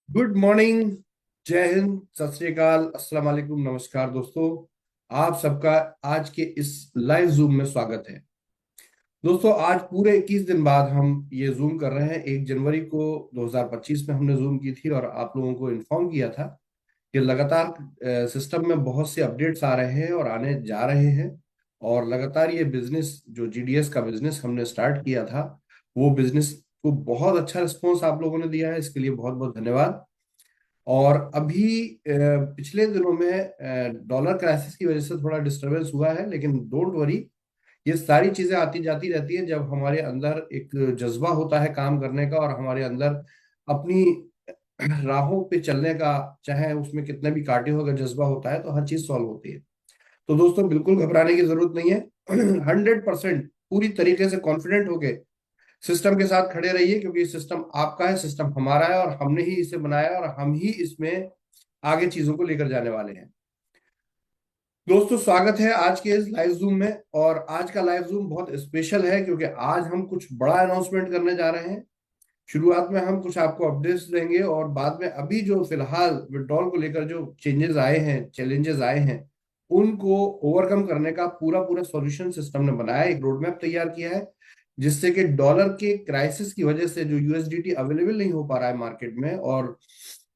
Good morning. जय हिंद, सत श्री अकाल, अस्सलाम वालेकुम, नमस्कार दोस्तों। आप सबका आज के इस लाइव जूम में स्वागत है। दोस्तों, आज पूरे 21 दिन बाद हम ये जूम कर रहे हैं। 1 जनवरी को 2025 में हमने जूम की थी और आप लोगों को इन्फॉर्म किया था कि लगातार सिस्टम में बहुत से अपडेट्स आ रहे हैं और आने जा रहे हैं। और लगातार ये बिजनेस जो जीडीएस का बिजनेस हमने स्टार्ट किया था, वो बिजनेस को बहुत अच्छा रिस्पॉन्स आप लोगों ने दिया है। इसके लिए बहुत बहुत धन्यवाद। और अभी पिछले दिनों में डॉलर क्राइसिस की वजह से थोड़ा डिस्टरबेंस हुआ है, लेकिन डोंट वरी। ये सारी चीजें आती जाती रहती हैं जब हमारे अंदर एक जज्बा होता है काम करने का, और हमारे अंदर अपनी राहों पे चलने का, चाहे उसमें कितने भी कांटे हो, अगर जज्बा होता है तो हर चीज सॉल्व होती है। तो दोस्तों, बिल्कुल घबराने की जरूरत नहीं है। 100% पूरी तरीके से कॉन्फिडेंट होके सिस्टम के साथ खड़े रहिए, क्योंकि सिस्टम आपका है, सिस्टम हमारा है, और हमने ही इसे बनाया है और हम ही इसमें आगे चीजों को लेकर जाने वाले हैं। दोस्तों, स्वागत है आज के इस लाइव जूम में। और आज का लाइव जूम बहुत स्पेशल है, क्योंकि आज हम कुछ बड़ा अनाउंसमेंट करने जा रहे हैं। शुरुआत में हम कुछ आपको अपडेट्स देंगे, और बाद में अभी जो फिलहाल विड्रॉल को लेकर जो चेंजेस आए हैं, चैलेंजेस आए हैं, उनको ओवरकम करने का पूरा पूरा सॉल्यूशन सिस्टम ने बनाया है, एक रोड मैप तैयार किया है। जिससे कि डॉलर के क्राइसिस की वजह से जो यूएसडीटी अवेलेबल नहीं हो पा रहा है मार्केट में, और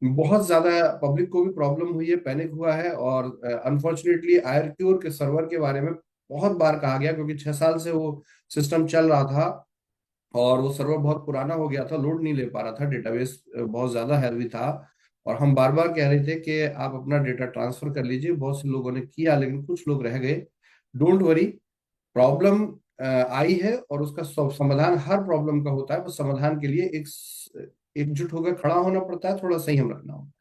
बहुत ज्यादा पब्लिक को भी प्रॉब्लम हुई है, पैनिक हुआ है। और अनफॉर्चुनेटली आयरक्योर के सर्वर के बारे में बहुत बार कहा गया, क्योंकि 6 साल से वो सिस्टम चल रहा था और वो सर्वर बहुत पुराना हो गया था, लोड नहीं ले पा रहा था, डेटाबेस बहुत ज्यादा हैवी था। और हम बार बार कह रहे थे कि आप अपना डेटा ट्रांसफर कर लीजिए। बहुत से लोगों ने किया, लेकिन कुछ लोग रह गए। डोंट वरी, प्रॉब्लम आई है और उसका समाधान हर प्रॉब्लम का होता है। बस समाधान के लिए एकजुट होकर खड़ा होना पड़ता है, थोड़ा संयम रखना होता है।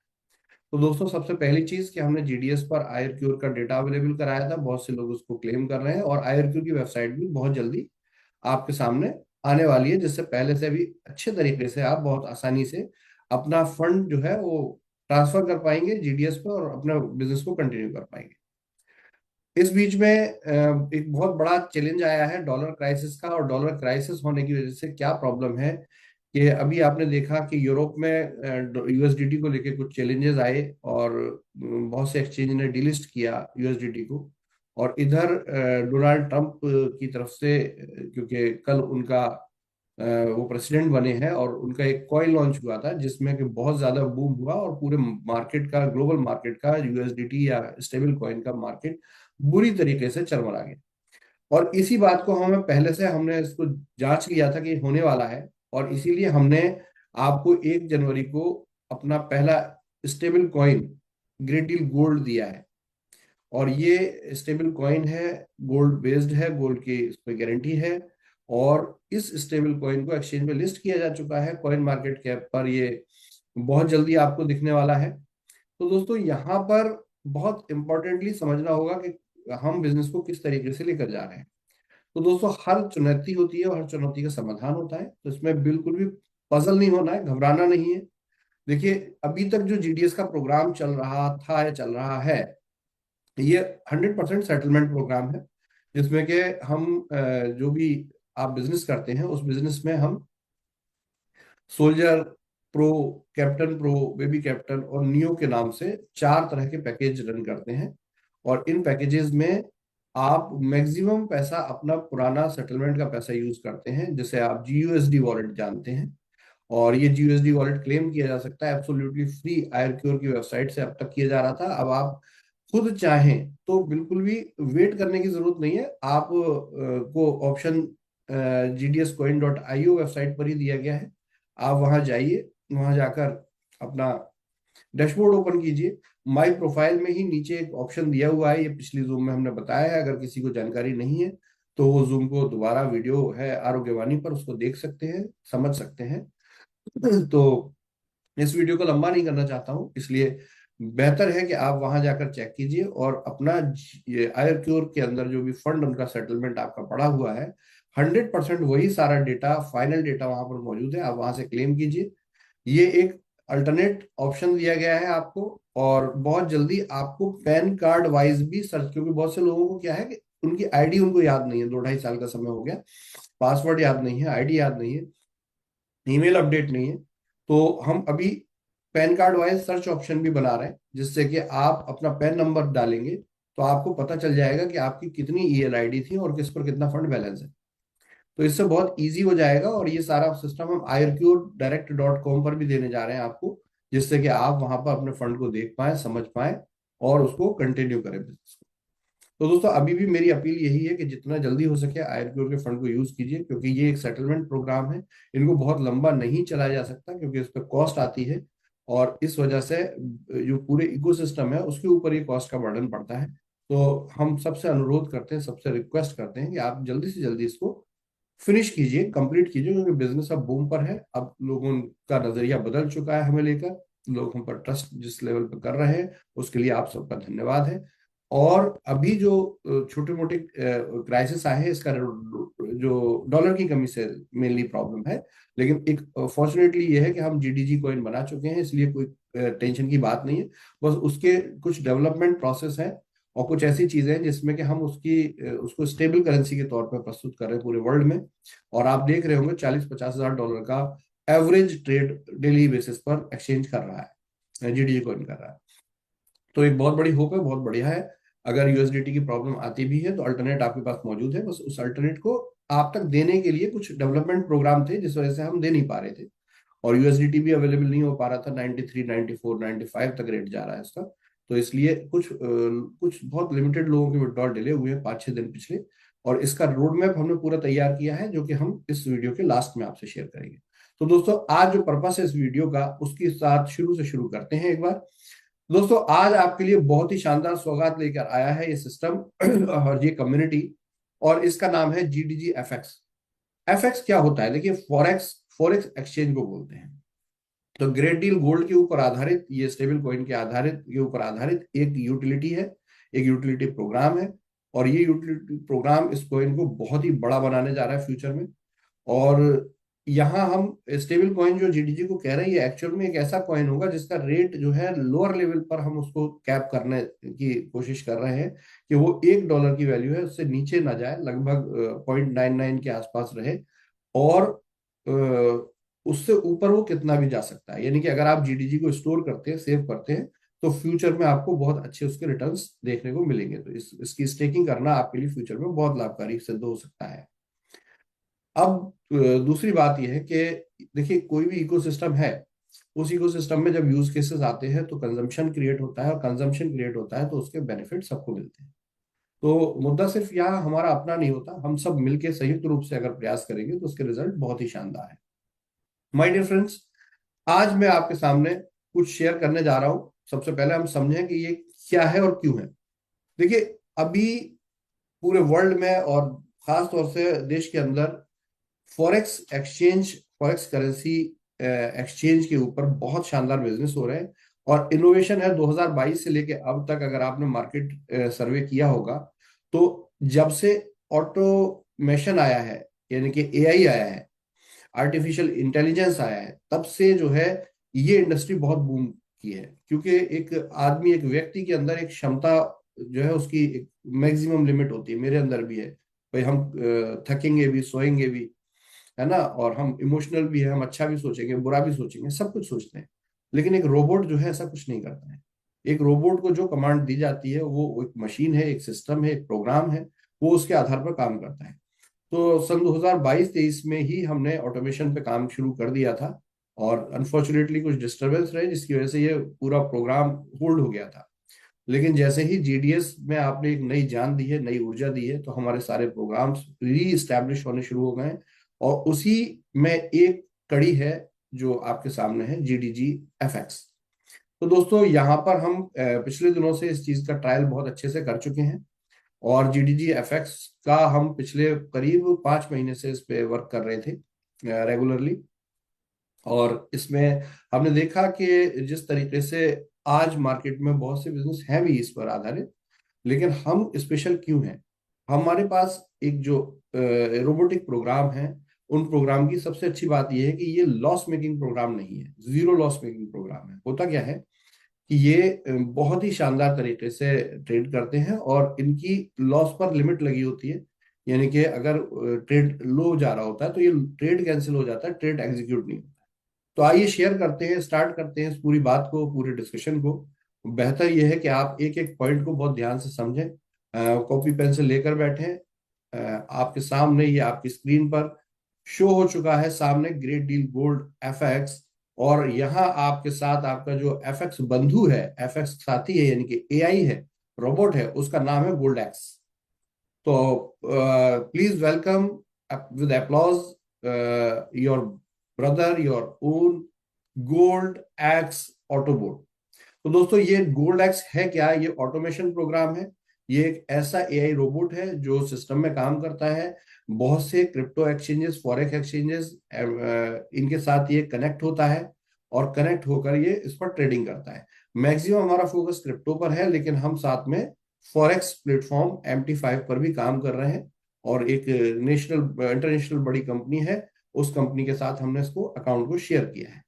तो दोस्तों, सबसे पहली चीज कि हमने जीडीएस पर आयरक्योर का डेटा अवेलेबल कराया था, बहुत से लोग उसको क्लेम कर रहे हैं, और आयरक्योर की वेबसाइट भी बहुत जल्दी आपके सामने आने वाली है, जिससे पहले से भी अच्छे तरीके से आप बहुत आसानी से अपना फंड जो है वो ट्रांसफर कर पाएंगे जीडीएस पर, और अपना बिजनेस को कंटिन्यू कर पाएंगे। इस बीच में एक बहुत बड़ा चैलेंज आया है डॉलर क्राइसिस का। और डॉलर क्राइसिस होने की वजह से क्या प्रॉब्लम है कि अभी आपने देखा कि यूरोप में यूएसडीटी को लेके कुछ चैलेंजेस आए, और बहुत से एक्सचेंज ने डिलिस्ट किया यूएसडीटी को। और इधर डोनाल्ड ट्रंप की तरफ से, क्योंकि कल उनका वो प्रेसिडेंट बने हैं, और उनका एक कॉइन लॉन्च हुआ था जिसमें कि बहुत ज्यादा बूम हुआ, और पूरे मार्केट का, ग्लोबल मार्केट का, यूएसडीटी या स्टेबल कॉइन का मार्केट बुरी तरीके से चरमरा गया। और इसी बात को हमें पहले से, हमने इसको जांच लिया था कि होने वाला है, और इसीलिए हमने आपको 1 जनवरी को अपना पहला stable coin great deal gold दिया है। और ये स्टेबल कॉइन है, गोल्ड बेस्ड है, गोल्ड की इस पर गारंटी है। और इस स्टेबल कॉइन को एक्सचेंज में लिस्ट किया जा चुका है, कॉइन मार्केट कैप पर ये बहुत जल्दी आपको दिखने वाला है। तो दोस्तों, यहाँ पर बहुत इंपॉर्टेंटली समझना होगा कि हम बिजनेस को किस तरीके से लेकर जा रहे हैं। तो दोस्तों, हर चुनौती होती है और हर चुनौती का समाधान होता है, तो इसमें बिल्कुल भी पजल नहीं होना है, घबराना नहीं है। देखिए, अभी तक जो जीडीएस का प्रोग्राम चल रहा था या चल रहा है, ये 100% सेटलमेंट प्रोग्राम है। जिसमें कि हम जो भी आप बिजनेस करते हैं, उस बिजनेस में हम soldier pro, captain pro, baby captain और नियो के नाम से 4 तरह के पैकेज रन करते हैं। और इन पैकेजेस में आप मैक्सिमम पैसा अपना पुराना सेटलमेंट का पैसा यूज करते हैं, जैसे आप जीयूएसडी वॉलेट जानते हैं। और ये जीयूएसडी वॉलेट क्लेम किया जा सकता है एब्सोल्युटली फ्री, आयरक्योर की वेबसाइट से अब तक किया जा रहा था। अब आप खुद चाहें तो बिल्कुल भी वेट करने की जरूरत नहीं है। आप को ऑप्शन gdscoin.io वेबसाइट पर ही दिया गया है। आप वहां जाइए, वहां जाकर अपना डैशबोर्ड ओपन कीजिए। माई प्रोफाइल में ही नीचे एक ऑप्शन दिया हुआ है, ये पिछली जूम में हमने बताया है। अगर किसी को जानकारी नहीं है तो वो जूम को दोबारा, वीडियो है आरोग्यवाणी पर, उसको देख सकते हैं, समझ सकते हैं। तो इस वीडियो को लंबा नहीं करना चाहता हूं, इसलिए बेहतर है कि आप वहां जाकर चेक कीजिए, और अपना ये आयरक्योर के अंदर जो भी फंड, उनका सेटलमेंट आपका पड़ा हुआ है, 100% वही सारा डेटा, फाइनल डेटा वहां पर मौजूद है। आप वहां से क्लेम कीजिए। ये एक अल्टरनेट ऑप्शन दिया गया है आपको। और बहुत जल्दी आपको पैन कार्ड वाइज भी सर्च, क्योंकि बहुत से लोगों को क्या है कि उनकी आईडी उनको याद नहीं है, 2 ढाई साल का समय हो गया, पासवर्ड याद नहीं है, आईडी याद नहीं है, ईमेल अपडेट नहीं है। तो हम अभी pan card wise search option भी बना रहे हैं, जिससे कि आप अपना पैन नंबर डालेंगे तो आपको पता चल जाएगा कि आपकी कितनी ईएल आईडी थी और किस पर कितना फंड बैलेंस है। तो इससे बहुत इजी हो जाएगा। और ये सारा सिस्टम हम irq-direct.com पर भी देने जा रहे हैं आपको, जिससे कि आप वहां पर अपने फंड को देख पाए, समझ पाए और उसको कंटिन्यू करें बिजनेस को। तो दोस्तों अभी भी मेरी अपील यही है कि जितना जल्दी हो सके आईआरक्यू के फंड को यूज कीजिए, क्योंकि ये एक सेटलमेंट प्रोग्राम है। इनको बहुत लंबा नहीं चलाया जा सकता, क्योंकि इस पर कॉस्ट आती है और इस वजह से जो पूरे इकोसिस्टम है उसके ऊपर ये कॉस्ट का बर्डन पड़ता है। तो हम सबसे अनुरोध करते हैं, सबसे रिक्वेस्ट करते हैं कि आप जल्दी से जल्दी इसको फिनिश कीजिए, कंप्लीट कीजिए, क्योंकि बिजनेस अब बूम पर है। अब लोगों का नजरिया बदल चुका है हमें लेकर। लोग हम पर ट्रस्ट जिस लेवल पर कर रहे हैं उसके लिए आप सबका धन्यवाद है। और अभी जो छोटे मोटे क्राइसिस आए हैं, इसका जो डॉलर की कमी से मेनली प्रॉब्लम है। लेकिन एक फॉर्चुनेटली ये है कि हम जीडीजी कॉइन बना चुके हैं, इसलिए कोई टेंशन की बात नहीं है। बस उसके कुछ डेवलपमेंट प्रोसेस है और कुछ ऐसी चीजें हैं जिसमें कि हम उसको स्टेबल करेंसी के तौर पर प्रस्तुत कर रहे हैं पूरे वर्ल्ड में। और आप देख रहे होंगे 40-50 हज़ार डॉलर का एवरेज ट्रेड डेली बेसिस पर एक्सचेंज कर रहा है, जीडीजी कॉइन कर रहा है। तो एक बहुत बड़ी होप है, बहुत बढ़िया है। अगर यूएसडीटी की प्रॉब्लम आती भी है तो अल्टरनेट आपके पास मौजूद है। बस उस अल्टरनेट को आप तक देने के लिए कुछ डेवलपमेंट प्रोग्राम थे जिस वजह से हम दे नहीं पा रहे थे, और यूएसडीटी भी अवेलेबल नहीं हो पा रहा था। 93, 94, 95 तक रेट जा रहा है इसका। तो इसलिए कुछ बहुत लिमिटेड लोगों के विड्रॉल डिले हुए हैं 5-6 दिन पिछले। और इसका रोड मैप हमने पूरा तैयार किया है, जो कि हम इस वीडियो के लास्ट में आपसे शेयर करेंगे। तो दोस्तों आज जो पर्पस है इस वीडियो का, उसके साथ शुरू से शुरू करते हैं एक बार। दोस्तों आज आपके लिए बहुत ही शानदार सौगात लेकर आया है ये सिस्टम और ये कम्युनिटी, और इसका नाम है जीडीजी एफएक्स। एफएक्स क्या होता है? देखिए, फॉरेक्स फॉरेक्स एक्सचेंज को बोलते हैं। तो ग्रेट डील गोल्ड के ऊपर आधारित, ये स्टेबल कॉइन के ऊपर आधारित एक यूटिलिटी है, एक यूटिलिटी प्रोग्राम है। और ये यूटिलिटी प्रोग्राम इस कॉइन को बहुत ही बड़ा बनाने जा रहा है फ्यूचर में। और यहाँ हम स्टेबल कॉइन जो जीडीजी को कह रहे हैं, ये एक्चुअल में एक ऐसा कॉइन होगा जिसका रेट जो है लोअर लेवल पर हम उसको कैप करने की कोशिश कर रहे हैं, कि वो $1 की वैल्यू है उससे नीचे ना जाए, लगभग 0.99 के आसपास रहे। और उससे ऊपर वो कितना भी जा सकता है। यानी कि अगर आप जीडीजी को स्टोर करते हैं, सेव करते हैं, तो फ्यूचर में आपको बहुत अच्छे उसके रिटर्न्स देखने को मिलेंगे। तो इसकी स्टेकिंग करना आपके लिए फ्यूचर में बहुत लाभकारी सिद्ध हो सकता है। अब दूसरी बात यह है कि देखिए, कोई भी इकोसिस्टम है, उस इकोसिस्टम में जब यूज केसेस आते हैं तो कंजम्पशन क्रिएट होता है, और कंजम्पशन क्रिएट होता है तो उसके बेनिफिट सबको मिलते हैं। तो मुद्दा सिर्फ यहाँ हमारा अपना नहीं होता, हम सब मिलकर संयुक्त रूप से अगर प्रयास करेंगे तो उसके रिजल्ट बहुत ही शानदार है। माय डियर फ्रेंड्स, आज मैं आपके सामने कुछ शेयर करने जा रहा हूं। सबसे पहले हम समझें कि ये क्या है और क्यों है। देखिए, अभी पूरे वर्ल्ड में और खास तौर से देश के अंदर forex exchange, forex currency exchange के ऊपर बहुत शानदार बिजनेस हो रहे हैं। और इनोवेशन है 2022 से लेके अब तक। अगर आपने मार्केट सर्वे किया होगा तो जब से ऑटोमेशन आया है, यानी कि एआई आया है, आर्टिफिशियल इंटेलिजेंस आया है, तब से जो है ये इंडस्ट्री बहुत बूम की है। क्योंकि एक आदमी, एक व्यक्ति के अंदर एक क्षमता जो है उसकी एक मैक्सिमम लिमिट होती है, मेरे अंदर भी है। भाई हम थकेंगे भी, सोएंगे भी, है ना, और हम इमोशनल भी है, हम अच्छा भी सोचेंगे, बुरा भी सोचेंगे, सब कुछ सोचते हैं। लेकिन एक रोबोट जो है ऐसा कुछ नहीं करता है। एक रोबोट को जो कमांड दी जाती है वो एक मशीन है, एक सिस्टम है, एक प्रोग्राम है, वो उसके आधार पर काम करता है। तो सन 2022-23 में ही हमने ऑटोमेशन पे काम शुरू कर दिया था, और अनफॉर्चुनेटली कुछ डिस्टरबेंस रहे जिसकी वजह से ये पूरा प्रोग्राम होल्ड हो गया था। लेकिन जैसे ही जीडीएस में आपने एक नई जान दी है, नई ऊर्जा दी है, तो हमारे सारे प्रोग्राम्स री स्टैब्लिश होने शुरू हो गए हैं। और उसी में एक कड़ी है जो आपके सामने है, जीडीजी एफएक्स। तो दोस्तों यहाँ पर हम पिछले दिनों से इस चीज का ट्रायल बहुत अच्छे से कर चुके हैं। और जीडीजी एफएक्स का हम पिछले करीब 5 महीने से इस पे वर्क कर रहे थे रेगुलरली। और इसमें हमने देखा कि जिस तरीके से आज मार्केट में बहुत से बिजनेस हैं भी इस पर आधारित, लेकिन हम स्पेशल क्यों हैं? हमारे पास एक जो रोबोटिक प्रोग्राम है, उन प्रोग्राम की सबसे अच्छी बात यह है कि ये लॉस मेकिंग प्रोग्राम नहीं है, जीरो लॉस मेकिंग प्रोग्राम है। होता क्या है कि ये बहुत ही शानदार तरीके से ट्रेड करते हैं, और इनकी लॉस पर लिमिट लगी होती है। यानी कि अगर ट्रेड लो जा रहा होता है तो ये ट्रेड कैंसिल हो जाता है, ट्रेड एग्जीक्यूट नहीं होता। तो आइए शेयर करते हैं, स्टार्ट करते हैं इस पूरी बात को, पूरे डिस्कशन को। बेहतर यह है कि आप एक एक पॉइंट को बहुत ध्यान से समझें, कॉपी पेंसिल लेकर बैठें। आपके सामने, ये आपकी स्क्रीन पर शो हो चुका है सामने, ग्रेट डील गोल्ड एफएक्स। और यहाँ आपके साथ आपका जो एफएक्स बंधु है, एफएक्स साथी है, यानी कि एआई है, रोबोट है, उसका नाम है गोल्ड एक्स। तो please welcome with applause your brother, your own gold x Autobot. तो दोस्तों, ये गोल्ड एक्स है क्या? ये ऑटोमेशन प्रोग्राम है। ये एक ऐसा एआई रोबोट है जो सिस्टम में काम करता है। बहुत से क्रिप्टो एक्सचेंजेस, फॉरेक्स एक्सचेंजेस, इनके साथ ये कनेक्ट होता है, और कनेक्ट होकर ये इस पर ट्रेडिंग करता है। मैक्सिमम हमारा फोकस क्रिप्टो पर है, लेकिन हम साथ में फॉरेक्स प्लेटफॉर्म MT5 पर भी काम कर रहे हैं। और एक नेशनल इंटरनेशनल बड़ी कंपनी है, उस कंपनी के साथ हमने इसको अकाउंट को शेयर किया है।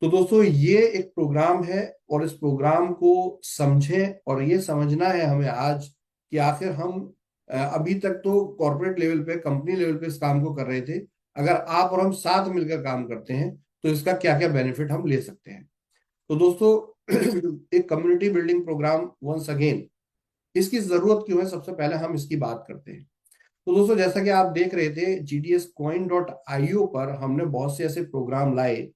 तो दोस्तों, ये एक प्रोग्राम है, और इस प्रोग्राम को समझें, और ये समझना है हमें आज कि आखिर हम अभी तक तो कॉर्पोरेट लेवल पे, कंपनी लेवल पे इस काम को कर रहे थे। अगर आप और हम साथ मिलकर काम करते हैं तो इसका क्या क्या बेनिफिट हम ले सकते हैं। तो दोस्तों, एक community building programme, once again, इसकी जरूरत क्यों है, सबसे पहले हम इसकी बात करते हैं। तो दोस्तों, जैसा कि आप देख रहे थे, GDScoin.io पर हमने बहुत से ऐसे प्रोग्राम लाए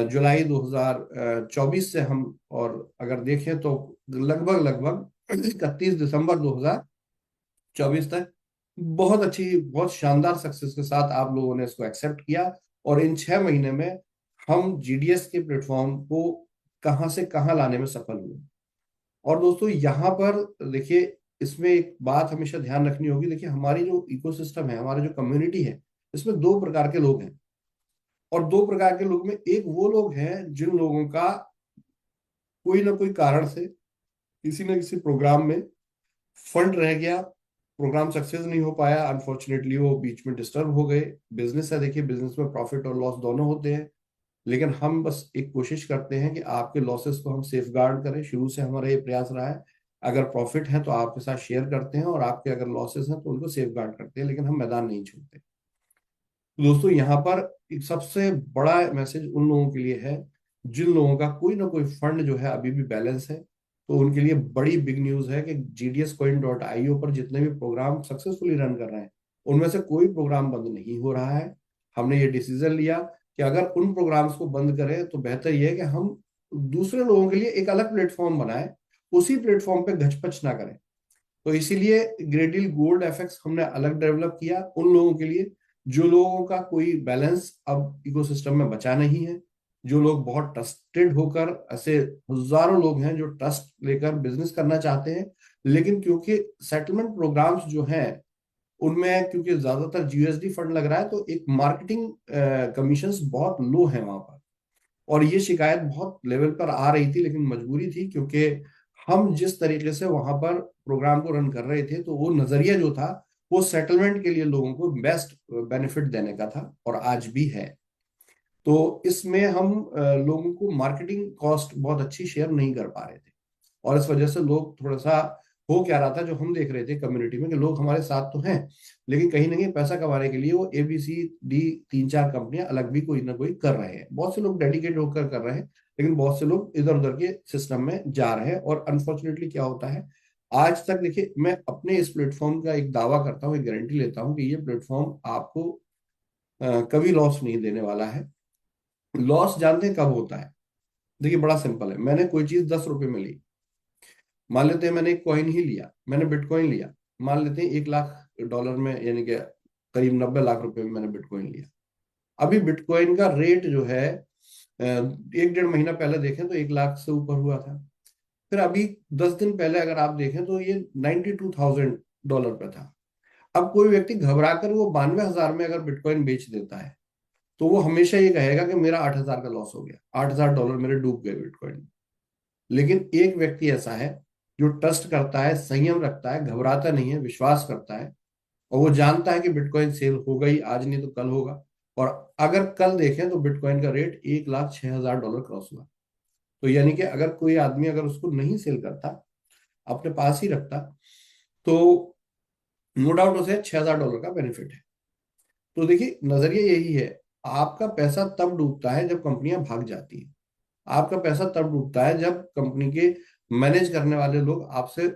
जुलाई 2024 से हम, और अगर देखें तो लगभग लगभग 31 दिसंबर 2024 तक बहुत अच्छी, बहुत शानदार सक्सेस के साथ आप लोगों ने इसको एक्सेप्ट किया। और इन 6 महीने में हम GDS के प्लेटफॉर्म को कहां से कहां लाने में सफल हुए। और दोस्तों, यहाँ पर देखिए, इसमें एक बात हमेशा ध्यान रखनी होगी। देखिए, हमारी जो इकोसिस्टम है, हमारा जो कम्युनिटी है, इसमें दो प्रकार के लोग हैं। और दो प्रकार के लोग में, एक वो लोग हैं जिन लोगों का कोई ना कोई कारण से किसी न किसी प्रोग्राम में फंड रह गया, प्रोग्राम सक्सेस नहीं हो पाया, अनफॉर्चुनेटली वो बीच में डिस्टर्ब हो गए। बिजनेस है, देखिए, बिजनेस में प्रॉफिट और लॉस दोनों होते हैं। लेकिन हम बस एक कोशिश करते हैं कि आपके लॉसेस को हम सेफ गार्ड करें, शुरू से हमारा ये प्रयास रहा है। अगर प्रॉफिट है तो आपके साथ शेयर करते हैं, और आपके अगर लॉसेस हैं तो उनको सेफ गार्ड करते हैं, लेकिन हम मैदान नहीं छोड़ते। तो दोस्तों, यहाँ पर एक सबसे बड़ा मैसेज उन लोगों के लिए है जिन लोगों का कोई ना कोई फंड जो है अभी भी बैलेंस है। तो उनके लिए बड़ी बिग न्यूज है कि GDScoin.io पर जितने भी प्रोग्राम सक्सेसफुली रन कर रहे हैं, उनमें से कोई प्रोग्राम बंद नहीं हो रहा है। हमने ये डिसीजन लिया कि अगर उन प्रोग्राम्स को बंद करें तो बेहतर यह है कि हम दूसरे लोगों के लिए एक अलग प्लेटफॉर्म बनाएं, उसी प्लेटफॉर्म पे घचपच ना करें। तो इसीलिए ग्रेडिल गोल्ड एफएक्स हमने अलग डेवलप किया उन लोगों के लिए जो लोगों का कोई बैलेंस अब इकोसिस्टम में बचा नहीं है, जो लोग बहुत ट्रस्टेड होकर, ऐसे हजारों लोग हैं जो ट्रस्ट लेकर बिजनेस करना चाहते हैं, लेकिन क्योंकि सेटलमेंट प्रोग्राम्स जो हैं उनमें, क्योंकि ज्यादातर GUSD फंड लग रहा है, तो एक मार्केटिंग कमीशंस बहुत लो है वहां पर। और ये शिकायत बहुत लेवल पर आ रही थी, लेकिन मजबूरी थी, क्योंकि हम जिस तरीके से वहां पर प्रोग्राम को रन कर रहे थे, तो वो नजरिया जो था, वो सेटलमेंट के लिए लोगों को बेस्ट बेनिफिट देने का था, और आज भी है। तो इसमें हम लोगों को मार्केटिंग कॉस्ट बहुत अच्छी शेयर नहीं कर पा रहे थे, और इस वजह से लोग थोड़ा सा, हो क्या रहा था जो हम देख रहे थे कम्युनिटी में, कि लोग हमारे साथ तो हैं, लेकिन कहीं ना कहीं पैसा कमाने के लिए वो ABCD 3-4 कंपनियां अलग भी कोई ना कोई कर रहे हैं। बहुत से लोग डेडिकेट होकर कर रहे हैं, लेकिन बहुत से लोग इधर उधर के सिस्टम में जा रहे हैं। और अनफॉर्चुनेटली क्या होता है, आज तक देखिए, मैं अपने इस प्लेटफॉर्म का एक दावा करता हूँ, एक गारंटी लेता हूँ कि ये प्लेटफॉर्म आपको कभी लॉस नहीं देने वाला है। लॉस जानते हैं कब होता है? देखिए, बड़ा सिंपल है। मैंने कोई चीज 10 रुपए में ली, मान लेते हैं मैंने एक कॉइन ही लिया, मैंने बिटकॉइन लिया, मान लेते हैं 1 लाख डॉलर में, यानी कि करीब 90 लाख रुपए में मैंने बिटकॉइन लिया। अभी बिटकॉइन का रेट जो है, 1-1.5 महीना पहले देखें तो 1 लाख से ऊपर हुआ था। फिर अभी 10 दिन पहले अगर आप देखें तो ये $92,000 पे था। अब कोई व्यक्ति घबरा कर वो 92,000 में अगर बिटकॉइन बेच देता है, तो वो हमेशा ये कहेगा कि मेरा 8,000 का लॉस हो गया, $8,000 मेरे डूब गए बिटकॉइन में। लेकिन एक व्यक्ति ऐसा है जो ट्रस्ट करता है, संयम रखता है, घबराता नहीं है, विश्वास करता है, और वो जानता है कि बिटकॉइन सेल हो गई, आज नहीं तो कल होगा। और अगर कल देखें तो बिटकॉइन का रेट 1,06,000 क्रॉस हुआ। तो यानी कि अगर कोई आदमी अगर उसको नहीं सेल करता, अपने पास ही रखता, तो नो डाउट उसे $6,000 का बेनिफिट है। तो देखिए, नजरिया यही है। आपका पैसा तब डूबता है जब कंपनियां भाग जाती है। आपका पैसा तब डूबता है जब कंपनी के मैनेज करने वाले लोग आपसे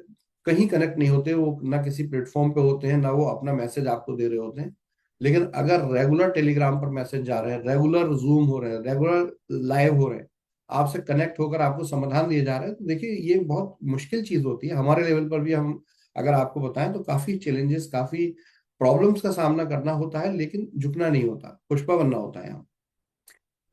कहीं कनेक्ट नहीं होते, वो ना किसी प्लेटफॉर्म पे होते हैं, ना वो अपना मैसेज आपको दे रहे होते हैं। लेकिन अगर रेगुलर टेलीग्राम पर मैसेज जा रहे हैं, रेगुलर जूम हो रहे हैं, रेगुलर लाइव हो रहे हैं, आपसे कनेक्ट होकर आपको समाधान दिए जा रहे हैं, तो देखिए ये बहुत मुश्किल चीज होती है। हमारे लेवल पर भी हम अगर आपको बताएं तो काफी चैलेंजेस, काफी प्रॉब्लम्स का सामना करना होता है, लेकिन झुकना नहीं होता, पुष्पा बनना होता है यहाँ।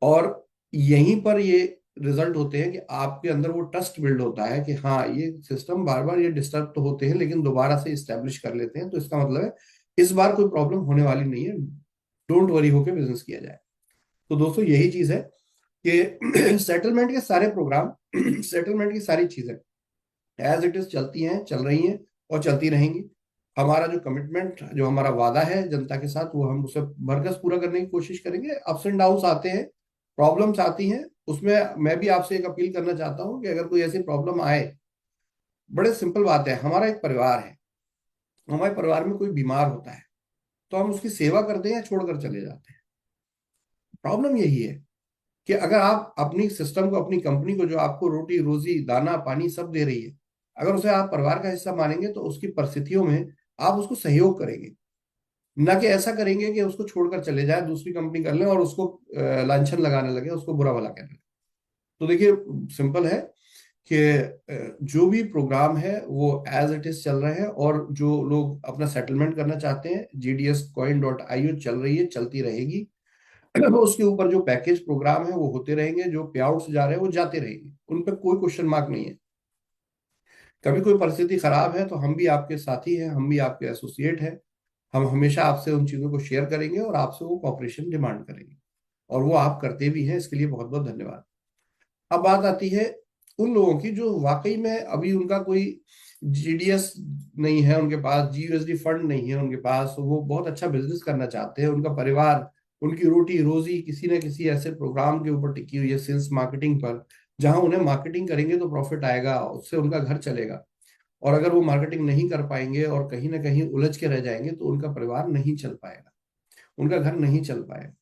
और यहीं पर ये रिजल्ट होते हैं कि आपके अंदर वो ट्रस्ट बिल्ड होता है कि हाँ ये सिस्टम बार बार ये डिस्टर्ब तो होते हैं लेकिन दोबारा से इस्टेब्लिश कर लेते हैं, तो इसका मतलब है इस बार कोई प्रॉब्लम होने वाली नहीं है, डोंट वरी होके बिजनेस किया जाए। तो दोस्तों यही चीज है कि सेटलमेंट के सारे प्रोग्राम सेटलमेंट की सारी चीजें एज इट इज चलती हैं, चल रही हैं और चलती रहेंगी। हमारा जो कमिटमेंट, जो हमारा वादा है जनता के साथ, वो हम उसे भरकस पूरा करने की कोशिश करेंगे। अप्स एंड डाउन्स आते हैं, प्रॉब्लम्स आती हैं, उसमें मैं भी आपसे एक अपील करना चाहता हूं कि अगर कोई ऐसी प्रॉब्लम आए, बड़े सिंपल बात है, हमारा एक परिवार है, हमारे परिवार में कोई बीमार होता है तो हम उसकी सेवा करते हैं या छोड़कर चले जाते हैं। प्रॉब्लम यही है कि अगर आप अपनी सिस्टम को, अपनी कंपनी को, जो आपको रोटी रोजी दाना पानी सब दे रही है, अगर उसे आप परिवार का हिस्सा मानेंगे तो उसकी परिस्थितियों में आप उसको सहयोग करेंगे, ना कि ऐसा करेंगे कि उसको छोड़कर चले जाए, दूसरी कंपनी कर ले और उसको लांछन लगाने लगे, उसको बुरा भला कहने लगे। तो देखिए सिंपल है कि जो भी प्रोग्राम है वो एज इट इज चल रहे हैं, और जो लोग अपना सेटलमेंट करना चाहते हैं, gdscoin.io चल रही है, चलती रहेगी। उसके ऊपर जो पैकेज प्रोग्राम है वो होते रहेंगे, जो पे आउट्स जा रहे हैं वो जाते रहेंगे, उन पर कोई क्वेश्चन मार्क नहीं है। कभी कोई परिस्थिति खराब है तो हम भी आपके साथी हैं, हम भी आपके एसोसिएट हैं, हम हमेशा आपसे उन चीजों को शेयर करेंगे और आपसे वो कॉपरेशन डिमांड करेंगे, और वो आप करते भी हैं, इसके लिए बहुत बहुत धन्यवाद। अब बात आती है उन लोगों की जो वाकई में अभी उनका कोई जीडीएस नहीं है उनके पास, जीयूएसडी फंड नहीं है उनके पास, वो बहुत अच्छा बिजनेस करना चाहते हैं, उनका परिवार, उनकी रोटी रोजी किसी न किसी ऐसे प्रोग्राम के ऊपर टिकी हुई है, सेल्स मार्केटिंग पर, जहां उन्हें मार्केटिंग करेंगे तो प्रॉफिट आएगा, उससे उनका घर चलेगा। और अगर वो मार्केटिंग नहीं कर पाएंगे और कहीं ना कहीं उलझ के रह जाएंगे तो उनका परिवार नहीं चल पाएगा, उनका घर नहीं चल पाएगा।